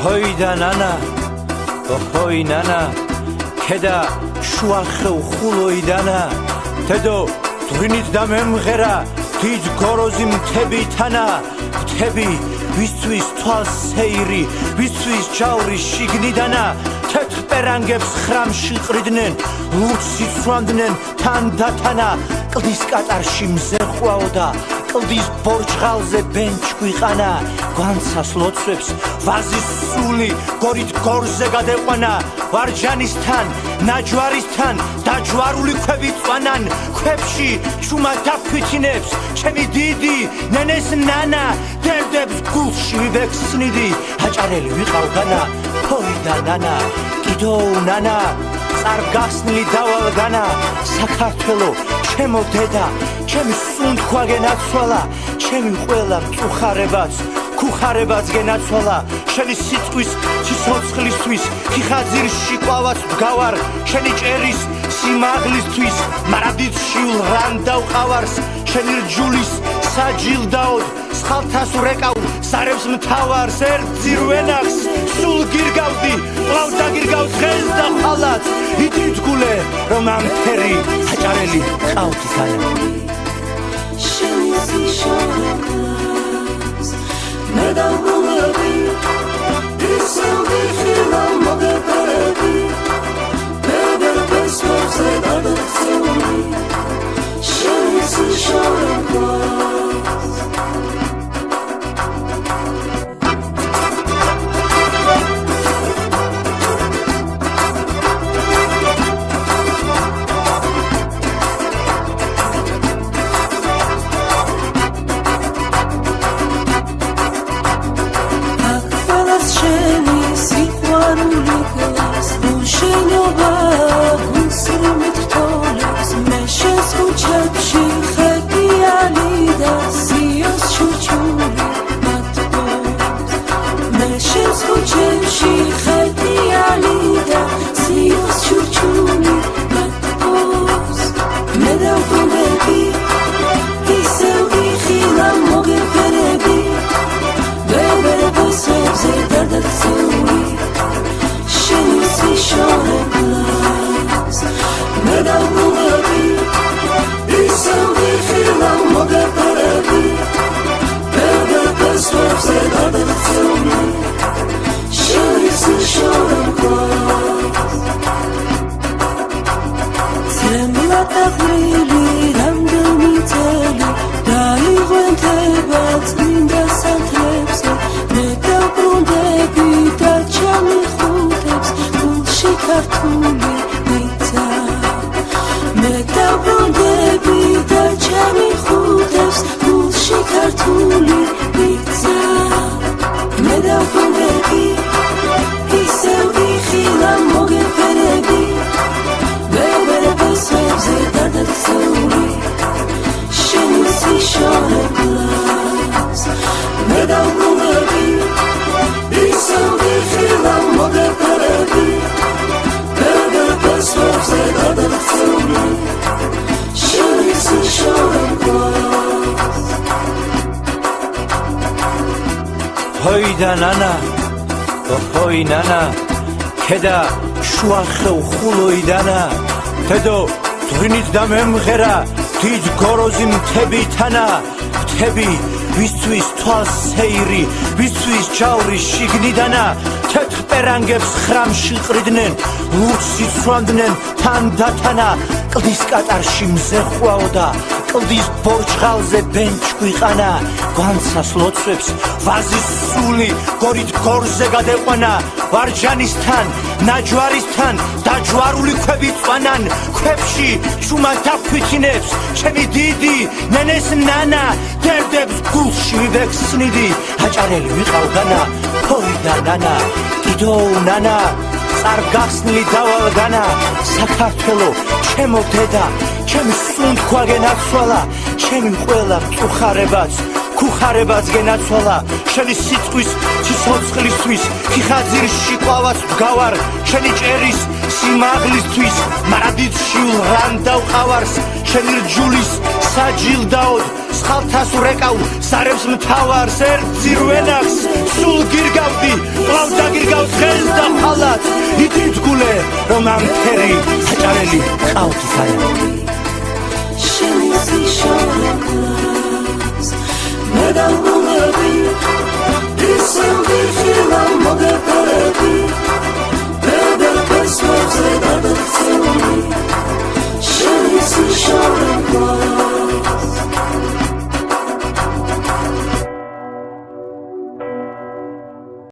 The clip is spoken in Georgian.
Hoida nana, hoi nana, keda shuaxeu xuloidana, tedo drinit da memghera, did gorozim tebi tana, tebi vistvis twas seiri, vistvis jauri shignidana, tet perangevs khramshi qridnen, lurtsi swandnen tan datana, qldis qatarshi mzerqvaoda, qldis borjghalze bench quiqana, გვანცას ლოცვებს ვაზის სული გორით გორზე გადეყვანა ვარჯანისთან ნაჯვარისთან დაჯვარული ქვები წვანან ქვებში ჩუმა დაფიქინებს ჩემი დიდი ნენეს ნანა დერდებს გულში ვიბექსნიდი აჭარელი ვიყავ განა ჰოიდა ნანა კიდო ნანა წარგასნილი დავალგანა საქართველო ჩემო დედა ჩემი სუნთქვა გენაცვალა ჩემი ყველა მწუხარებაც ქუხარებაც გენაცვალა შენი სიტყვის სიცოცხლისთვის ხიხაძირში ყვავაც ვგავარ შენი ჭერის სიმაღლისთვის მარადიციულ რან დავყავარს შენი რჯულის საჯილდაოდ სხალთას ვრეკავ სარებს მთავარს ერთ ძირვენახს სულ გირგავდი ყავ დაგირგავ დღეს და ხალაც ითითგულე რომ ამ ფერი აჭარელი ყავთ განა შენი სიშორება Medavulabi, isimli filan modebebi, bebe besmose dadıksuni, şenisi şarkaz. Hoida nana, hoi nana, keda shuaxeu xuloidana, tedo drinit da memghera, did gorozim tebi tana, tebi vistvis twas seiri, vistvis jauri shignidana, tet perangevs khramshi qridnen, lurtsi swandnen tan datana, qldis qatarshi mzerqvaoda, qldis borjghalze bench quiqana, გვანცას ლოცვებს ვაზის სული გორით გორზე გადეყვანა ვარჯანისთან ნაჯვარისთან დაჯვარული ქვები წვანან ქვებში ჩუმა დაფიქინებს ჩემი დიდი ნენეს ნანა დერდებს გულში ვიბექსნიდი აჭარელი ვიყავ განა ჰოიდა ნანა კიდო ნანა წარგასნილი დავალგანა საქართველო ჩემო დედა ჩემი სუნთქვა გენაცვალა ჩემი ყველა მწუხარებაც ქუხარებაც გენაცვალა შენი სიტყვის სიცოცხლისთვის ხიხაძირში ყვავაც ვგავარ შენი ჭერის სიმაღლისთვის მარადიციულ რან დავყავარს შენი რჯულის საჯილდაოდ სხალთას ვრეკავ სარებს მთავარს ერთ ძირვენახს სულ გირგავდი ყავ ხალათ ითით გულე რომ ამ ფერი საჭარელი